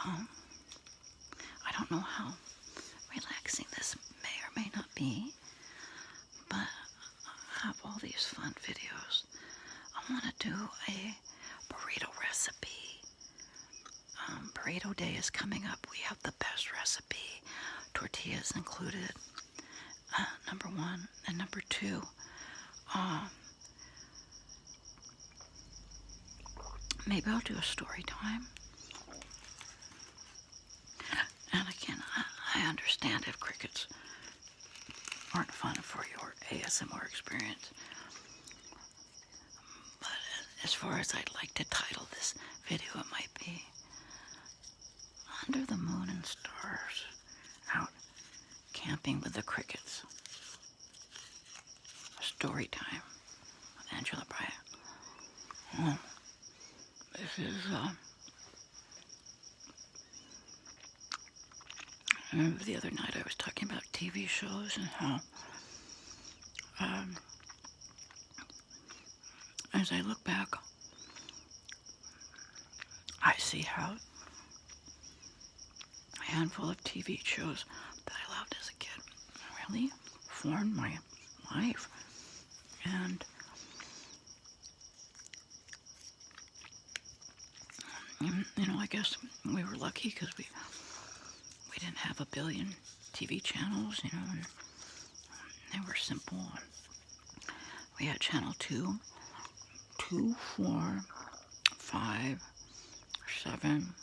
I don't know how relaxing this may or may not be, but I have all these fun videos. I want to do a burrito recipe. Burrito day is coming up. We have the best recipe. Tortillas included. Number one. And number two, maybe I'll do a story time. And again, I understand if crickets aren't fun for your ASMR experience. But as far as I'd like to title this video, it might be Under the Moon and Stars, Out Camping with the Crickets. Story time with Angela Bryant. This is, I remember the other night I was talking about TV shows and how, as I look back, I see how a handful of TV shows that I loved as a kid really formed my life. And I guess we were lucky because we didn't have a billion TV channels, and they were simple. We had channel 2, 4, 5, 7,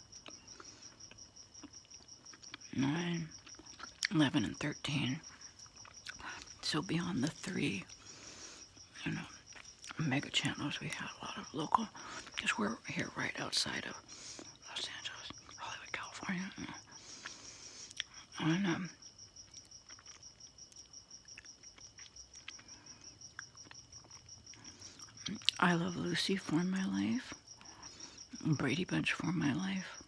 9, 11, and 13. So beyond the 3, mega channels, we had a lot of local, because we're here right outside of Los Angeles, Hollywood, California. And I Love Lucy formed my life. Brady Bunch formed my life.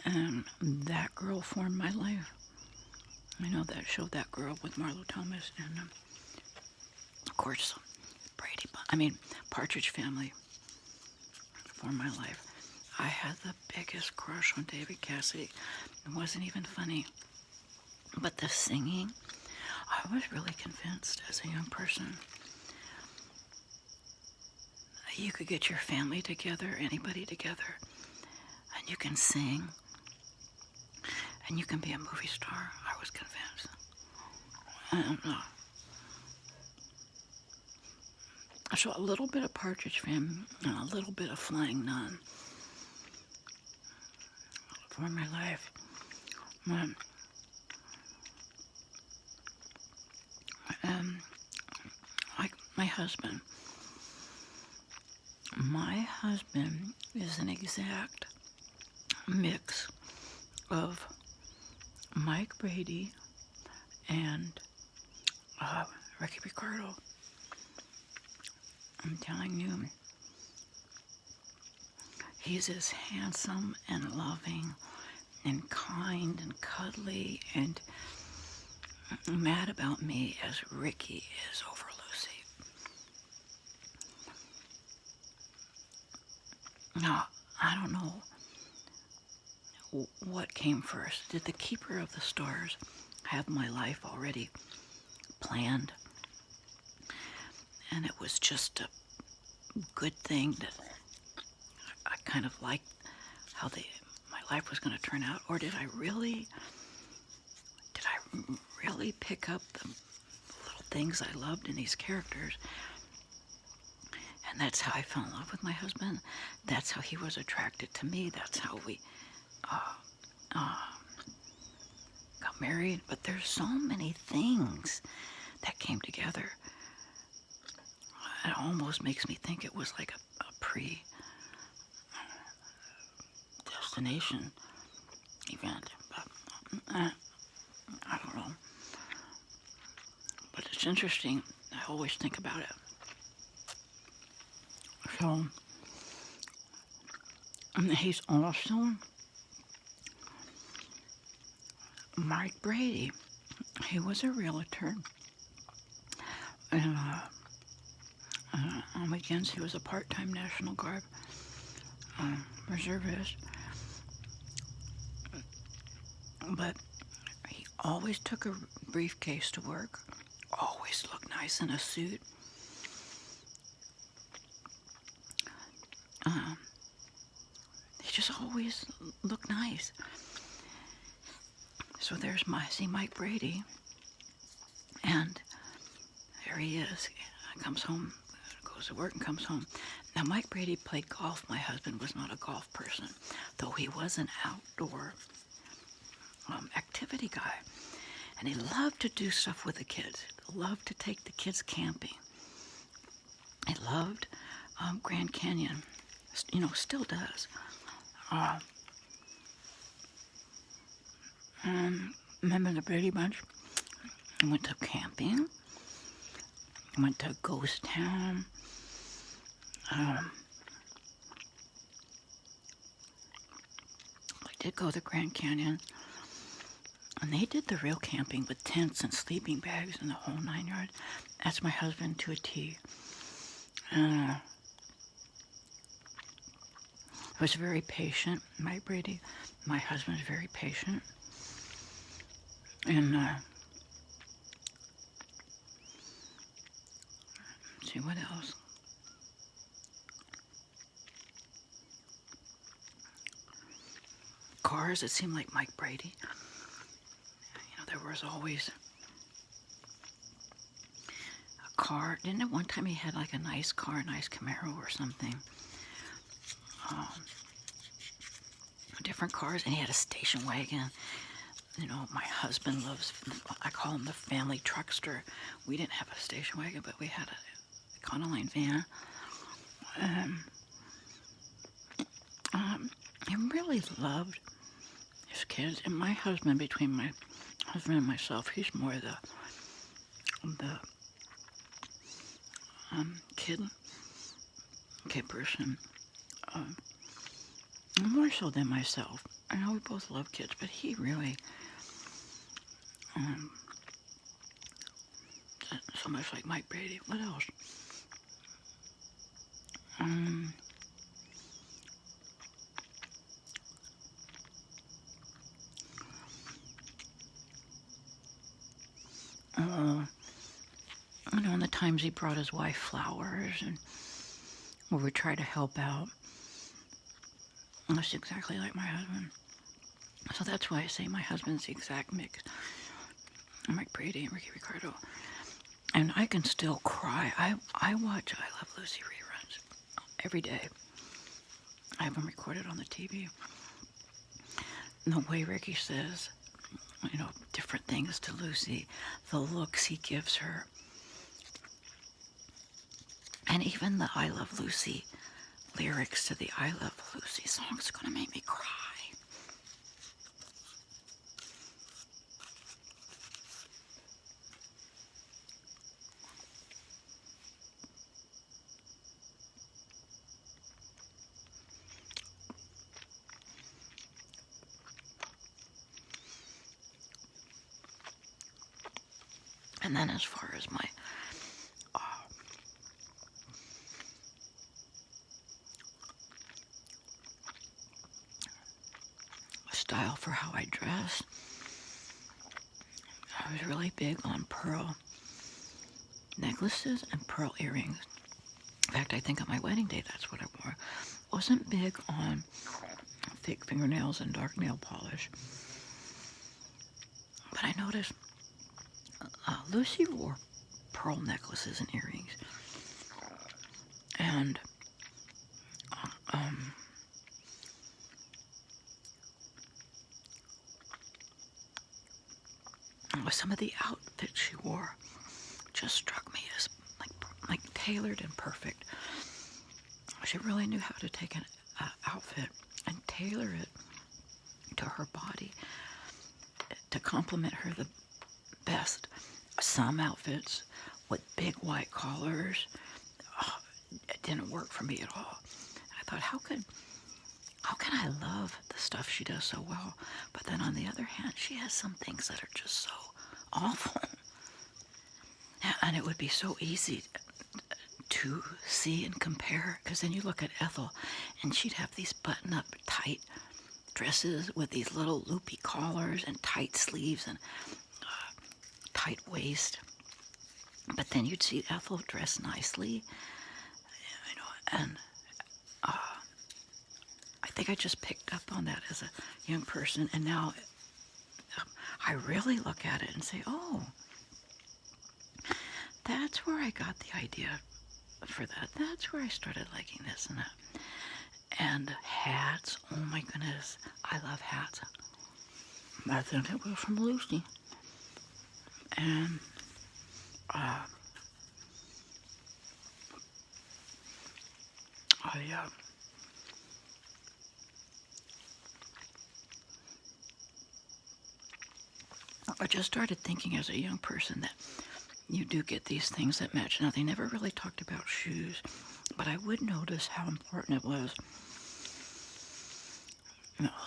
And That Girl formed my life. That show, That Girl, with Marlo Thomas. And of course, Partridge Family formed my life. I had the biggest crush on David Cassidy. It wasn't even funny. But the singing, I was really convinced as a young person you could get your family together, anybody together, and you can sing, and you can be a movie star. I was convinced. And, so a little bit of Partridge Family and a little bit of Flying Nun for my life. Like my husband. My husband is an exact mix of Mike Brady and Ricky Ricardo. I'm telling you, he's as handsome and loving and kind and cuddly and mad about me as Ricky is over Lucy. Now, I don't know what came first. Did the Keeper of the Stars have my life already planned? And it was just a good thing that I kind of liked how my life was going to turn out? Or did I really pick up the little things I loved in these characters? And that's how I fell in love with my husband. That's how he was attracted to me. That's how we got married. But there's so many things that came together. It almost makes me think it was like a pre-destination event. But I don't know. But it's interesting. I always think about it. So, he's also Mike Brady. He was a realtor. And on weekends, he was a part-time National Guard reservist. But he always took a briefcase to work, always looked nice in a suit. He just always looked nice. So there's Mike Brady, and there he is. Comes home, goes to work and comes home. Now, Mike Brady played golf. My husband was not a golf person, though he was an outdoor activity guy. And he loved to do stuff with the kids. He loved to take the kids camping. He loved Grand Canyon. Still does. Remember the Brady Bunch? We went to camping. Went to Ghost Town. I did go to Grand Canyon. And they did the real camping with tents and sleeping bags and the whole 9 yards. That's my husband to a T. Was very patient, Mike Brady. My husband is very patient. And see what else. Cars, it seemed like Mike Brady. There was always a car. Didn't it one time he had like a nice car, a nice Camaro or something? Different cars, and he had a station wagon. My husband loves, I call him the family truckster. We didn't have a station wagon, but we had a Econoline van. He really loved his kids, and my husband, between my husband and myself, he's more the kid person, more so than myself. I know we both love kids, but he really so much like Mike Brady. What else? In the times he brought his wife flowers, and we would try to help out. That's exactly like my husband. So that's why I say my husband's the exact mix. Mike Brady and Ricky Ricardo. And I can still cry. I watch I Love Lucy reruns every day. I have them recorded on the TV. And the way Ricky says, different things to Lucy, the looks he gives her, and even the I Love Lucy lyrics to the I Love Lucy song is going to make me cry. And then as far as my style for how I dress, I was really big on pearl necklaces and pearl earrings. In fact, I think on my wedding day, that's what I wore. Wasn't big on thick fingernails and dark nail polish. But I noticed Lucy wore pearl necklaces and earrings. And some of the outfits she wore just struck me as like tailored and perfect. She really knew how to take an outfit and tailor it to her body to complement her the best. Some outfits with big white collars, it didn't work for me at all. I thought, how can I love the stuff she does so well, but then on the other hand, she has some things that are just so awful. And it would be so easy to see and compare, because then you look at Ethel, and she'd have these button-up tight dresses with these little loopy collars and tight sleeves and tight waist. But then you'd see Ethel dressed nicely, and I think I just picked up on that as a young person, and now I really look at it and say, oh, that's where I got the idea for that. That's where I started liking this and that. And hats, oh my goodness, I love hats. I think it was from Lucy. And I just started thinking as a young person that you do get these things that match. Now, they never really talked about shoes, but I would notice how important it was.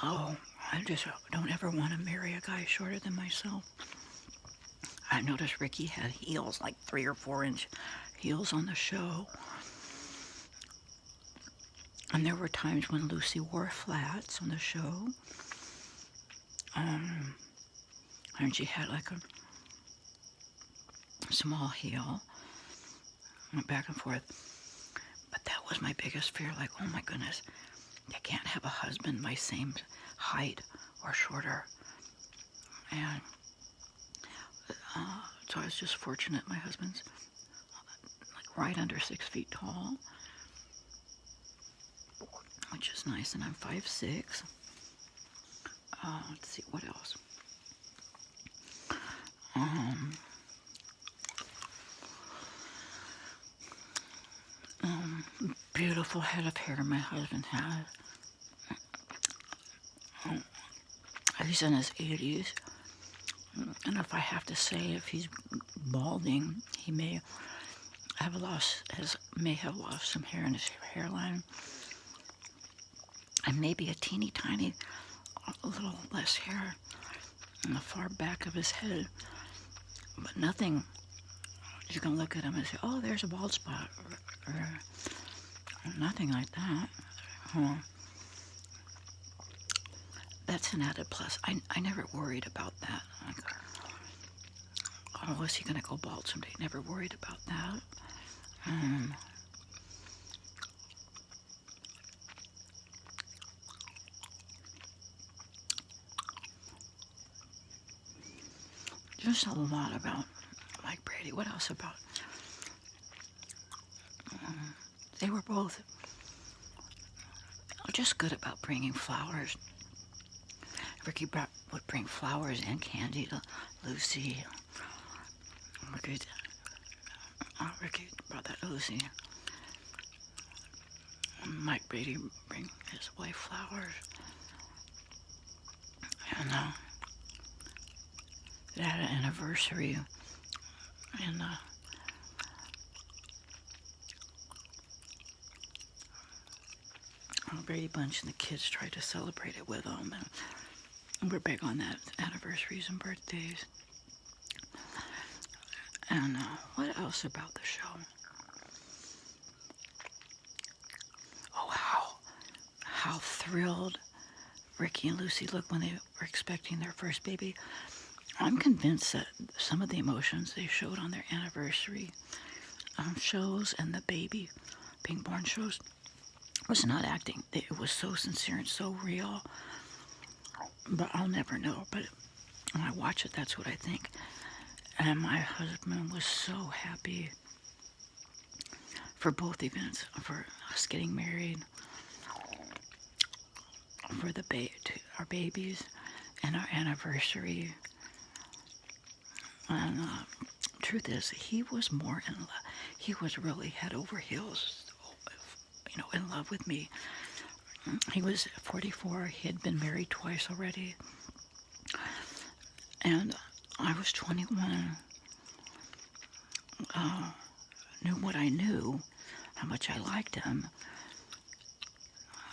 Oh, I just don't ever want to marry a guy shorter than myself. I noticed Ricky had heels, like 3 or 4 inch heels on the show. And there were times when Lucy wore flats on the show. And she had like a small heel, went back and forth. But that was my biggest fear, like, oh my goodness, I can't have a husband my same height or shorter. And so I was just fortunate my husband's like right under 6 feet tall, which is nice, and I'm 5'6". Let's see, what else? Beautiful head of hair my husband has. He's in his 80s, and if I have to say, if he's balding, he may have lost some hair in his hairline, and maybe a teeny tiny, a little less hair in the far back of his head, but nothing. You can look at him and say, "Oh, there's a bald spot," or nothing like that. That's an added plus. I never worried about that. Like, oh, is he going to go bald someday? Never worried about that. Just a lot about Mike Brady. What else about? They were both just good about bringing flowers. Ricky would bring flowers and candy to Lucy. Ricky brought that to Lucy. Mike Brady bring his wife flowers. And they had an anniversary, and Brady Bunch and the kids tried to celebrate it with them, and we're big on that, anniversaries and birthdays. And what else about the show? Oh, how thrilled Ricky and Lucy looked when they were expecting their first baby. I'm convinced that some of the emotions they showed on their anniversary shows and the baby being born shows was not acting. It was so sincere and so real. But I'll never know. But when I watch it, that's what I think. And my husband was so happy for both events, for us getting married, for our babies, and our anniversary. And truth is, he was more in love. He was really head over heels, in love with me. He was 44. He had been married twice already. And I was 21. Knew what I knew, how much I liked him,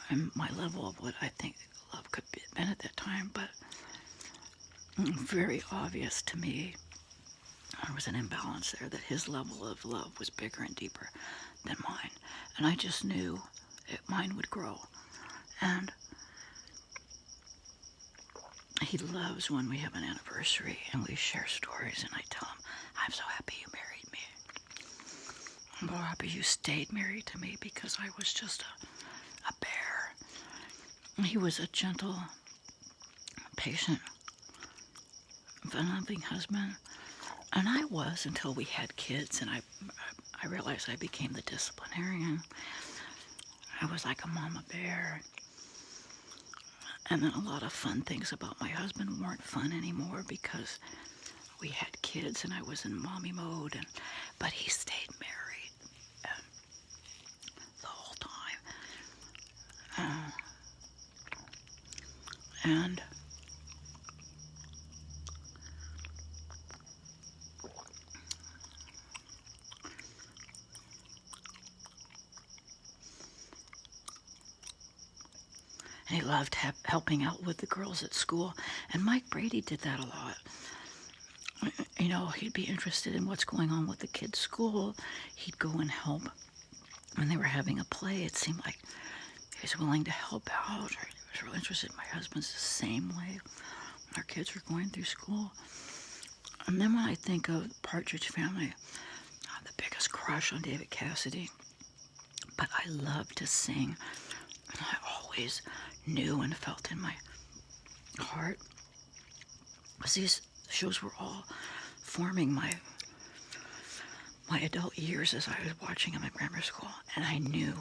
and my level of what I think love could have been at that time. But very obvious to me, there was an imbalance there, that his level of love was bigger and deeper than mine. And I just knew mine would grow. And he loves when we have an anniversary and we share stories, and I tell him, I'm so happy you married me. I'm so happy you stayed married to me because I was just a bear. He was a gentle, patient, fun-loving husband. And I was until we had kids, and I realized I became the disciplinarian. I was like a mama bear. And then a lot of fun things about my husband weren't fun anymore because we had kids and I was in mommy mode. But he stayed married the whole time. And he loved helping out with the girls at school. And Mike Brady did that a lot. You know, he'd be interested in what's going on with the kids' school. He'd go and help. When they were having a play, it seemed like he was willing to help out. Or he was real interested. My husband's the same way. When our kids were going through school. And then when I think of the Partridge Family, the biggest crush on David Cassidy. But I love to sing. And I always knew and felt in my heart, because these shows were all forming my adult years as I was watching them at grammar school. And I knew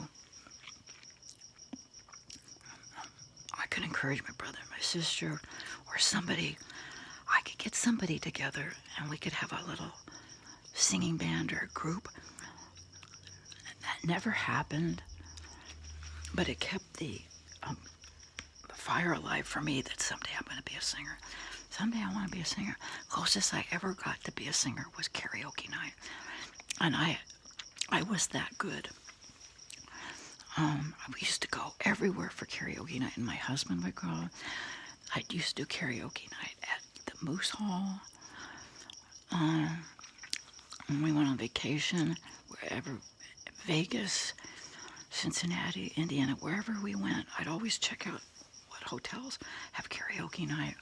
I could encourage my brother, my sister, or somebody. I could get somebody together and we could have a little singing band or a group. That never happened, but it kept the fire alive for me that someday I'm going to be a singer. Someday I want to be a singer. Closest I ever got to be a singer was karaoke night. And I was that good. We used to go everywhere for karaoke night, and my husband would go. I used to do karaoke night at the Moose Hall. When we went on vacation, wherever, Vegas, Cincinnati, Indiana, wherever we went, I'd always check out what hotels have karaoke night.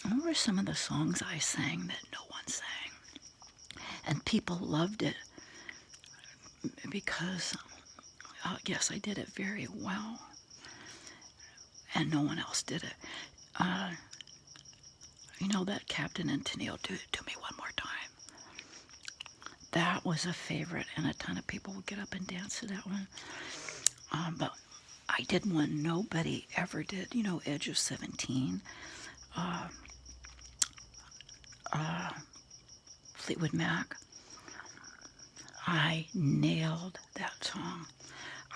And what were some of the songs I sang that no one sang? And people loved it because, yes, I did it very well. And no one else did it. You know that Captain and Tennille, Do It To Me One More Time. That was a favorite, and a ton of people would get up and dance to that one. But I did one nobody ever did, you know, Edge of 17. Fleetwood Mac. I nailed that song.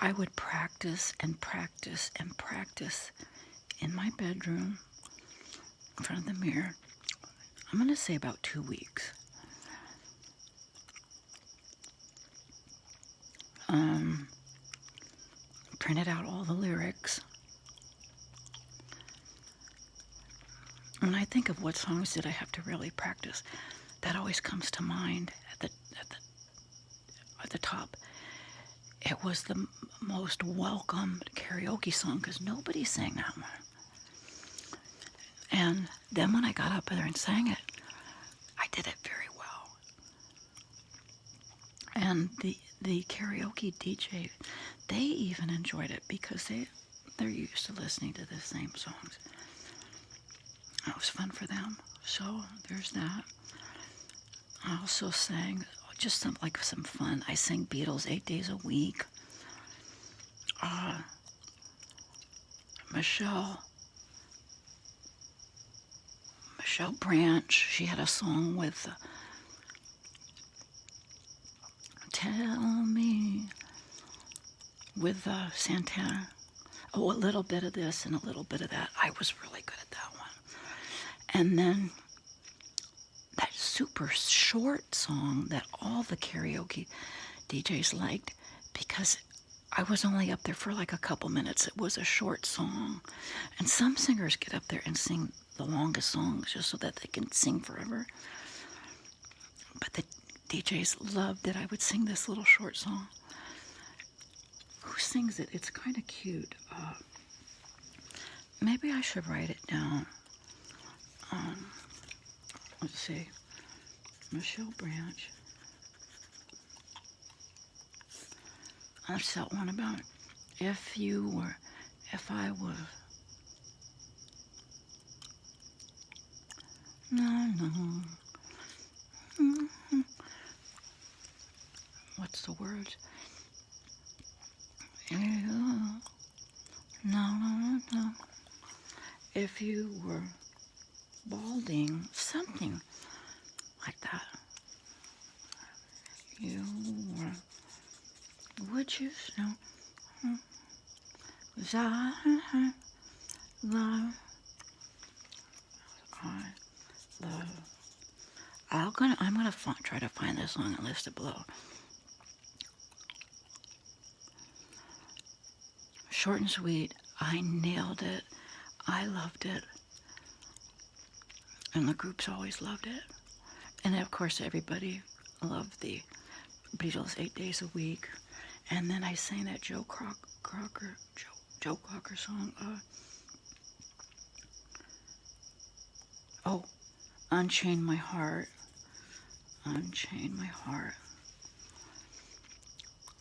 I would practice and practice and practice in my bedroom in front of the mirror. I'm going to say about 2 weeks. Printed out all the lyrics. When I think of what songs did I have to really practice, that always comes to mind at the top. It was the most welcomed karaoke song because nobody sang that one. And then when I got up there and sang it, I did it very well. And the karaoke DJ, they even enjoyed it because they're used to listening to the same songs. It was fun for them. So there's that. I also sang just some fun. I sang Beatles 8 days a week. Michelle Branch, she had a song with Tell Me with Santana. Oh, a little bit of this and a little bit of that. I was really good at that one. And then that super short song that all the karaoke DJs liked because I was only up there for like a couple minutes. It was a short song. And some singers get up there and sing the longest songs just so that they can sing forever. But the DJs loved that I would sing this little short song. Who sings it? It's kind of cute. Maybe I should write it down. let's see, Michelle Branch. That's that one about if I was. No, no. What's the words? No, no, no. If you were balding, something like that. You were. Would you know? I love. I love. I'm gonna try to find this song and list it below. Short and sweet. I nailed it. I loved it. And the groups always loved it. And of course, everybody loved the Beatles 8 days a week. And then I sang that Joe Cocker song. Unchain My Heart. Unchain My Heart.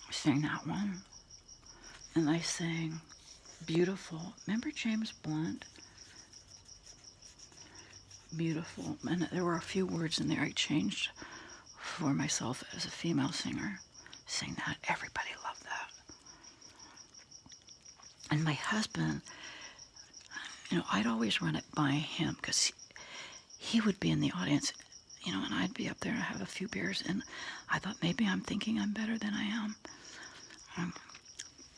I sang that one. And I sang Beautiful. Remember James Blunt? Beautiful. And there were a few words in there I changed for myself as a female singer. Sing that. Everybody loved that. And my husband, I'd always run it by him because he would be in the audience, and I'd be up there and have a few beers, and I thought maybe I'm thinking I'm better than I am.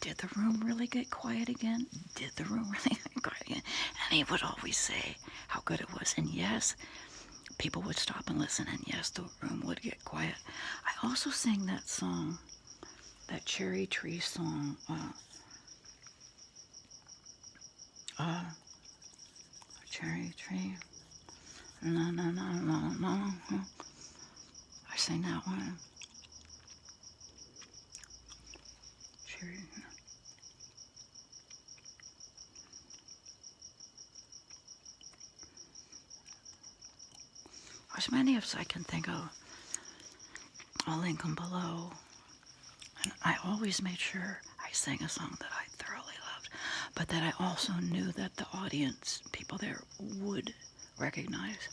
Did the room really get quiet again? Did the room really get quiet again? And he would always say how good it was. And yes, people would stop and listen, and yes, the room would get quiet. I also sang that song, that Cherry Tree song, Cherry Tree, no, no, no, no, no. I sang that one. Cherry. As many as I can think of, I'll link them below. And I always made sure I sang a song that I thoroughly loved, but that I also knew that the audience, people there, would recognize.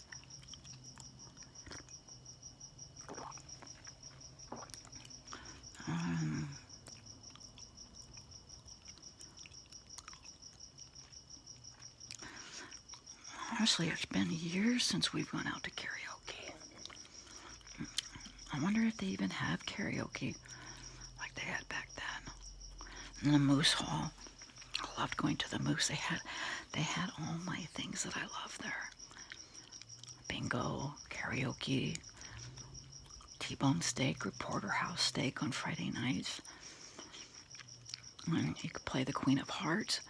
Honestly, it's been years since we've gone out to karaoke. I wonder if they even have karaoke like they had back then. In the Moose Hall. I loved going to the Moose. They had all my things that I love there. Bingo, karaoke, T-bone steak or porterhouse steak on Friday nights. And you could play the Queen of Hearts.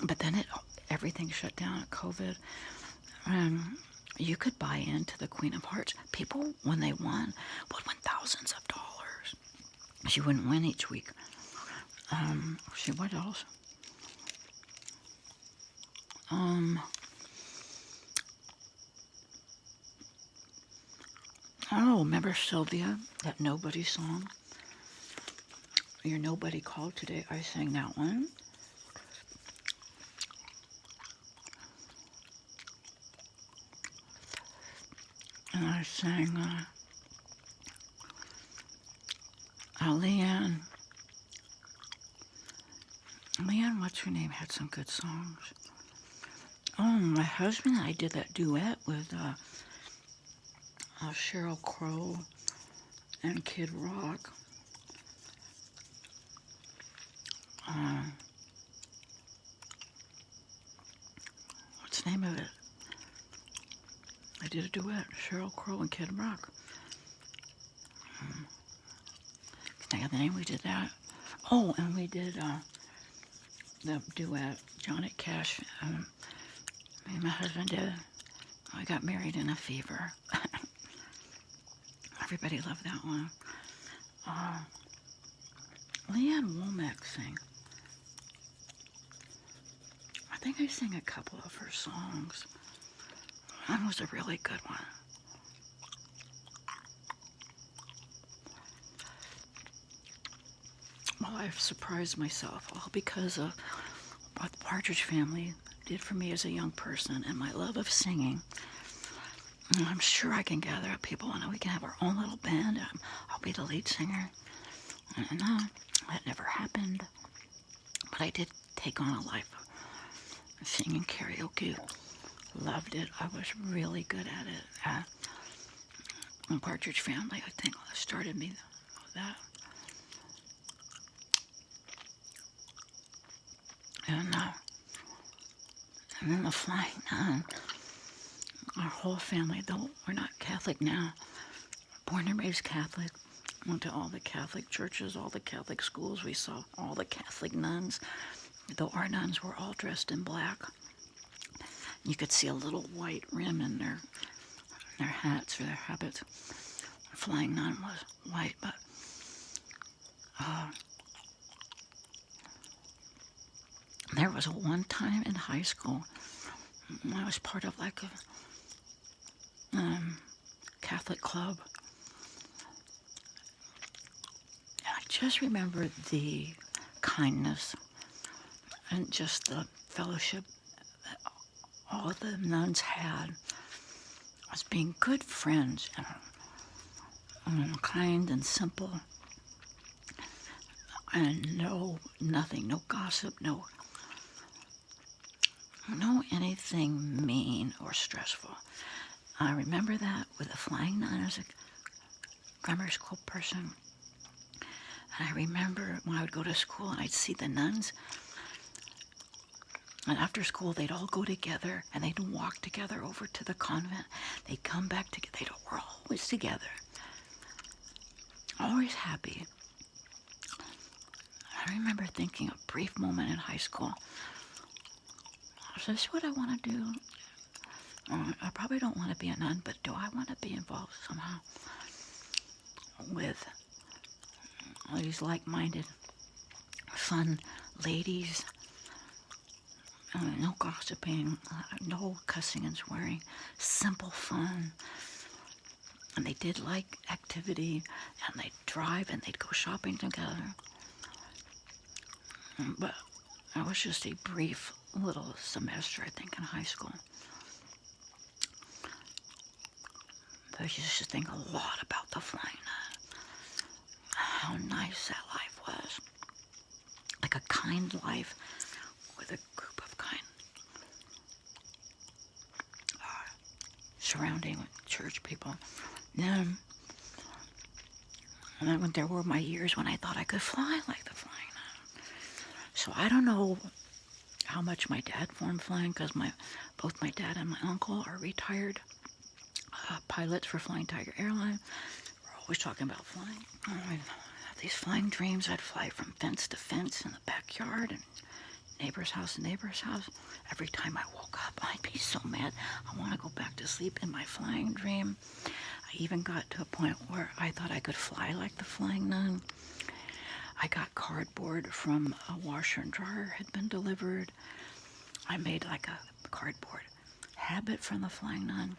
But then everything shut down at COVID. You could buy into the Queen of Hearts. People, when they won, would win thousands of dollars. She wouldn't win each week. What else? Remember Sylvia, that Nobody song? Your Nobody Called Today. I sang that one. And I sang Leanne. Leanne, what's her name, had some good songs. My husband and I did that duet with Sheryl Crow and Kid Rock. What's the name of it? I did a duet, Sheryl Crow and Kid Rock. Think of the name, we did that. Oh, and we did the duet, Johnny Cash. Me and my husband did. I got married in a fever. Everybody loved that one. Leanne Womack sang. I think I sang a couple of her songs. One was a really good one. Well, I've surprised myself, all because of what the Partridge Family did for me as a young person and my love of singing. And I'm sure I can gather up people and we can have our own little band. I'll be the lead singer. And that never happened. But I did take on a life of singing karaoke. Loved it. I was really good at it. The Partridge Family, I think, started me with that. And then the Flying Nun. Our whole family, though we're not Catholic now, born and raised Catholic, went to all the Catholic churches, all the Catholic schools. We saw all the Catholic nuns, though our nuns were all dressed in black. You could see a little white rim in their hats or their habits. The Flying Nun was white, but there was one time in high school I was part of like a Catholic club. And I just remember the kindness and just the fellowship that all the nuns had as being good friends and kind and simple. And nothing, no gossip, no anything mean or stressful. I remember that with the Flying Nun as a grammar school person. And I remember when I would go to school and I'd see the nuns. And after school, they'd all go together and they'd walk together over to the convent. They'd come back together. We're always together. Always happy. I remember thinking a brief moment in high school, is this what I want to do? I probably don't want to be a nun, but do I want to be involved somehow with all these like-minded, fun ladies? No gossiping, no cussing and swearing, simple fun. And they did like activity, and they'd drive and they'd go shopping together. But it was just a brief little semester, I think, in high school. But I used to think a lot about the Flying Nun. How nice that life was. Like a kind life with a group of kind. Surrounding church people. And then there were my years when I thought I could fly like the Flying Nun. So I don't know how much my dad formed flying, because both my dad and my uncle are retired pilots for Flying Tiger Airline. We're always talking about flying. I have these flying dreams. I'd fly from fence to fence in the backyard and neighbor's house to neighbor's house. Every time I woke up, I'd be so mad. I want to go back to sleep in my flying dream. I even got to a point where I thought I could fly like the Flying Nun. I got cardboard from a washer and dryer had been delivered. I made like a cardboard habit from the Flying Nun.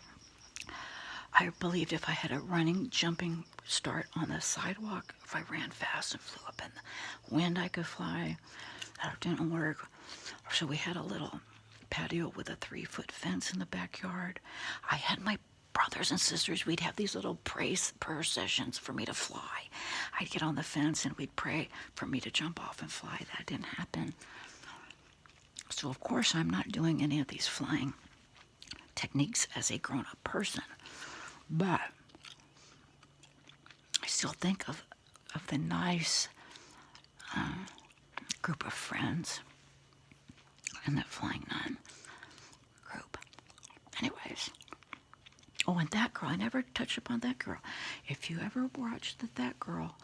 I believed if I had a running, jumping start on the sidewalk, if I ran fast and flew up in the wind, I could fly. That didn't work. So we had a little patio with a 3-foot fence in the backyard. I had my brothers and sisters, we'd have these little prayer sessions for me to fly. I'd get on the fence and we'd pray for me to jump off and fly. That didn't happen. So of course I'm not doing any of these flying techniques as a grown-up person. But I still think of the nice group of friends in that Flying Nun group. Anyways. Oh, and that girl, I never touched upon that girl. If you ever watched That Girl,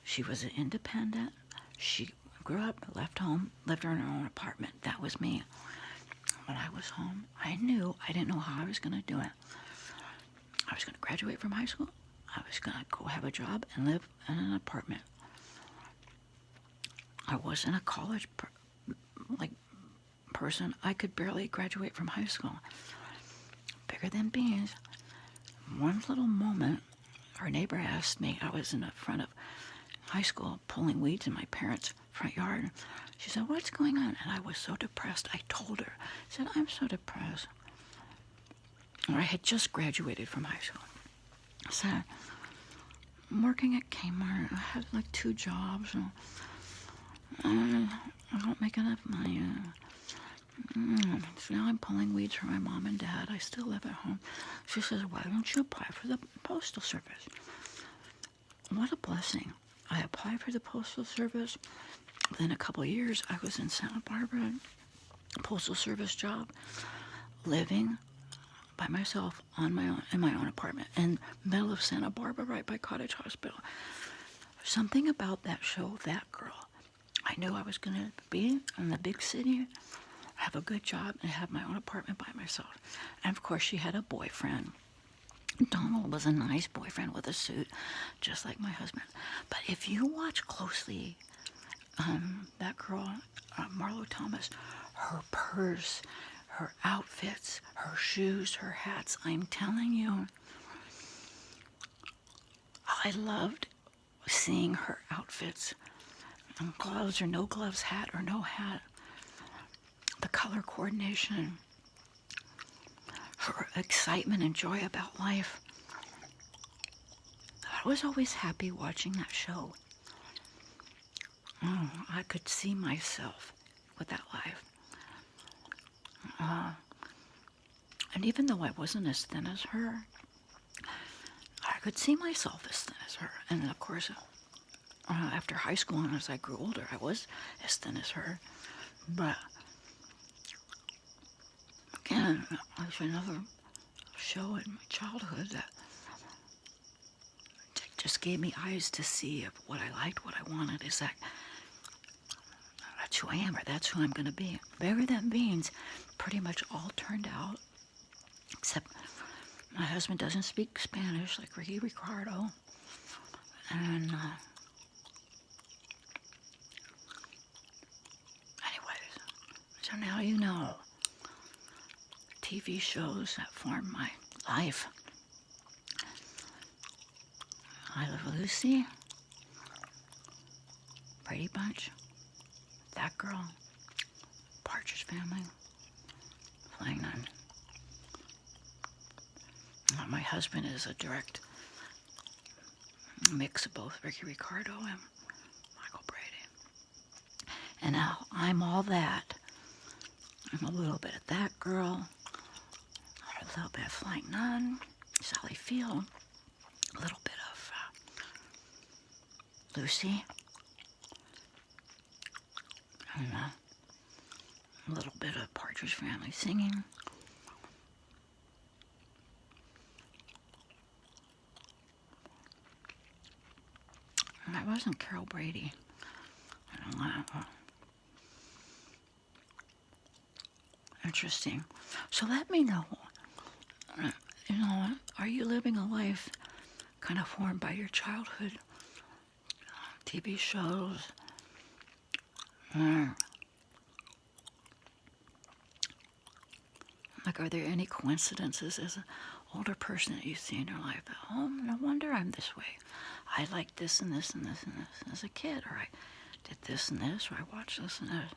she was an independent. She grew up, left home, lived in her own apartment. That was me. When I was home, I didn't know how I was going to do it. I was going to graduate from high school. I was going to go have a job and live in an apartment. I wasn't a college person, I could barely graduate from high school. Bigger than beans. One little moment, our neighbor asked me, I was in the front of high school pulling weeds in my parents' front yard. She said, "What's going on?" And I was so depressed. I told her, I said, "I'm so depressed." Or I had just graduated from high school. I said, "I'm working at Kmart. I had like 2 jobs. And I don't make enough money. So now I'm pulling weeds for my mom and dad. I still live at home." She says, "Why don't you apply for the Postal Service?" What a blessing. I applied for the Postal Service. Within a couple of years, I was in Santa Barbara, Postal Service job, living by myself on my own, in my own apartment in the middle of Santa Barbara, right by Cottage Hospital. Something about that show, That Girl. I knew I was going to be in the big city, have a good job, and have my own apartment by myself. And of course, she had a boyfriend. Donald was a nice boyfriend with a suit, just like my husband. But if you watch closely, that girl, Marlo Thomas, her purse, her outfits, her shoes, her hats, I'm telling you, I loved seeing her outfits. Gloves or no gloves, hat or no hat, the color coordination, her excitement and joy about life. I was always happy watching that show. Oh, I could see myself with that life. And even though I wasn't as thin as her, I could see myself as thin as her. And of course, after high school and as I grew older, I was as thin as her. But again, there's another show in my childhood that just gave me eyes to see of what I liked, what I wanted. Is that that's who I am, or that's who I'm going to be. Bigger than beans, pretty much all turned out, except my husband doesn't speak Spanish like Ricky Ricardo. And anyways, so now you know. TV shows that formed my life. I Love Lucy, Brady Bunch, That Girl, Partridge Family, Flying Nun. My husband is a direct mix of both Ricky Ricardo and Michael Brady. And now I'm all that. I'm a little bit of That Girl, a little bit of Flying Nun, Sally Field, a little bit of Lucy, and a little bit of Partridge Family singing. And I wasn't Carol Brady. I don't know. Interesting. So let me know, are you living a life kind of formed by your childhood TV shows? Like, are there any coincidences as an older person that you see in your life that, oh, no wonder I'm this way. I liked this and this and this and this as a kid, or I did this and this, or I watched this and this.